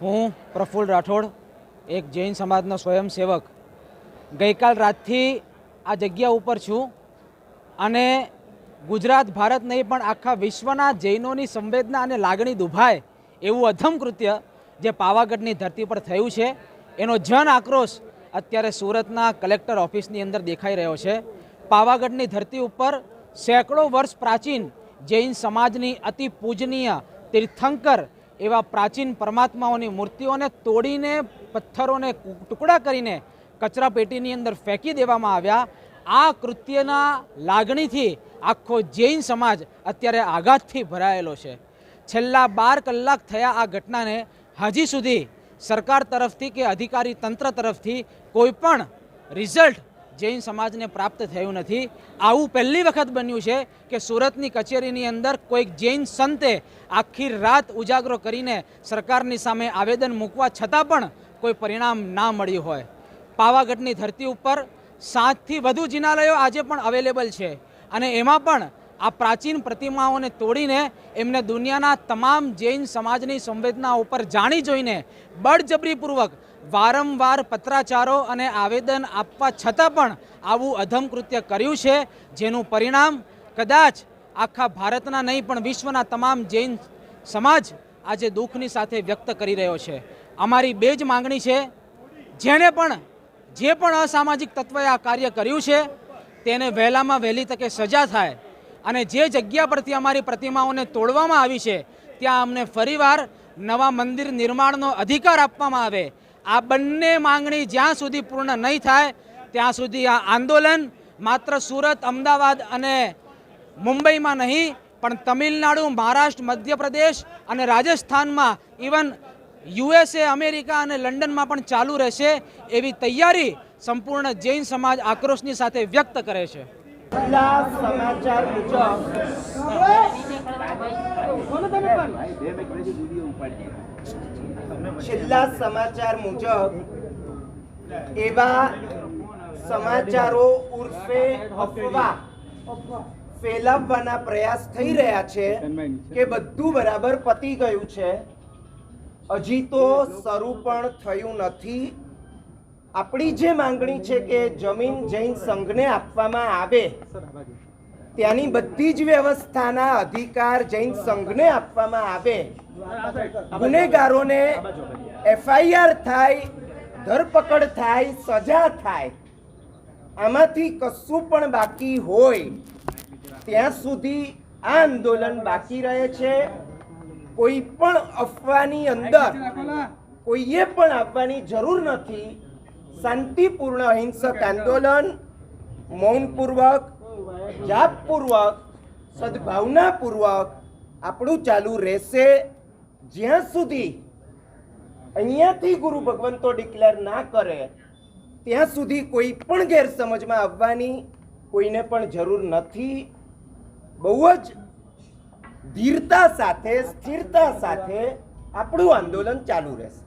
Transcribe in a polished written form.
હું પ્રફુલ્લ રાઠોડ, એક જૈન સમાજનો સ્વયંસેવક, ગઈકાલ રાતથી આ જગ્યા ઉપર છું અને ગુજરાત ભારત નહીં પણ આખા વિશ્વના જૈનોની સંવેદના અને લાગણી દુભાય એવું અધમ કૃત્ય જે પાવાગઢની ધરતી પર થયું છે એનો જન આક્રોશ અત્યારે સુરતના કલેક્ટર ઓફિસની અંદર દેખાઈ રહ્યો છે। પાવાગઢની ધરતી ઉપર સેંકડો વર્ષ પ્રાચીન જૈન સમાજની અતિ પૂજનીય તીર્થંકર એવા પ્રાચીન પરમાત્માઓની મૂર્તિઓને તોડીને પથ્થરોને ટુકડા કરીને કચરા પેટીની અંદર ફેંકી દેવામાં આવ્યા। આ કૃત્યના લાગણીથી આખો જૈન સમાજ અત્યારે આઘાતથી ભરાયેલો છે। છેલ્લા 12 કલાક થયા આ ઘટનાને હજી સુધી સરકાર તરફથી કે અધિકારી તંત્ર તરફથી કોઈ પણ રિઝલ્ટ જૈન સમાજને પ્રાપ્ત થયું નથી। આવું પહેલી વખત બન્યું છે કે સુરતની કચેરીની અંદર કોઈક જૈન સંતે આખી રાત ઉજાગરો કરીને સરકારની સામે આવેદન મૂકવા છતાં પણ કોઈ પરિણામ ના મળ્યું હોય। પાવાગઢની ધરતી ઉપર 7થી વધુ જિનાલયો આજે પણ અવેલેબલ છે અને એમાં પણ આ પ્રાચીન પ્રતિમાઓને તોડીને એમને દુનિયાના તમામ જૈન સમાજની સંવેદના ઉપર જાણી જોઈને બળજબરીપૂર્વક વારંવાર પત્રાચારો અને આવેદન આપવા છતાં પણ આવું અધમ કૃત્ય કર્યું છે, જેનું પરિણામ કદાચ આખા ભારતના નહીં પણ વિશ્વના તમામ જૈન સમાજ આજે દુઃખની સાથે વ્યક્ત કરી રહ્યો છે। અમારી બે જ માંગણી છે, જે પણ અસામાજિક તત્વએ આ કાર્ય કર્યું છે તેને વહેલામાં વહેલી તકે સજા થાય અને જે જગ્યા પરથી અમારી પ્રતિમાઓને તોડવામાં આવી છે ત્યાં અમને ફરીવાર નવા મંદિર નિર્માણનો અધિકાર આપવામાં આવે। આ બંને માંગણી જ્યાં સુધી પૂર્ણ નહીં થાય ત્યાં સુધી આ આંદોલન માત્ર સુરત, અમદાવાદ અને મુંબઈમાં નહીં પણ તમિલનાડુ, મહારાષ્ટ્ર, મધ્યપ્રદેશ અને રાજસ્થાનમાં, ઇવન USA, અમેરિકા અને લંડનમાં પણ ચાલુ રહેશે એવી તૈયારી સંપૂર્ણ જૈન સમાજ આક્રોશની સાથે વ્યક્ત કરે છે। છેલ્લા સમાચાર મુજબ એવા સમાચારો ઉર્ફે અફવા ફેલાવવાના પ્રયાસ થઈ રહ્યા છે કે બધું બરાબર પતી ગયું છે। હજી તો શરૂ પણ થયું નથી। આપણી જે માંગણી છે કે જમીન જૈન સંઘને આપવામાં આવે, ત્યાંની બધી જ વ્યવસ્થાના અધિકાર જૈન સંઘને આપવામાં આવે, ગુનેગારોને FIR થાય, ધરપકડ થાય, સજા થાય, આમાંથી કશું પણ બાકી હોય ત્યાં સુધી આ આંદોલન બાકી રહે છે। કોઈ પણ અફવાની અંદર કોઈએ પણ આવવાની જરૂર નથી। શાંતિપૂર્ણ અહિંસક આંદોલન મૌનપૂર્વક, જાપપૂર્વક, સદભાવનાપૂર્વક આપણું ચાલુ રહેશે જ્યાં સુધી અહીંયાથી ગુરુ ભગવંતો ડિક્લેર ના કરે ત્યાં સુધી કોઈ પણ ગેરસમજમાં આવવાની કોઈને પણ જરૂર નથી। બહુ જ ધીરતા સાથે, સ્થિરતા સાથે આપણું આંદોલન ચાલુ રહેશે।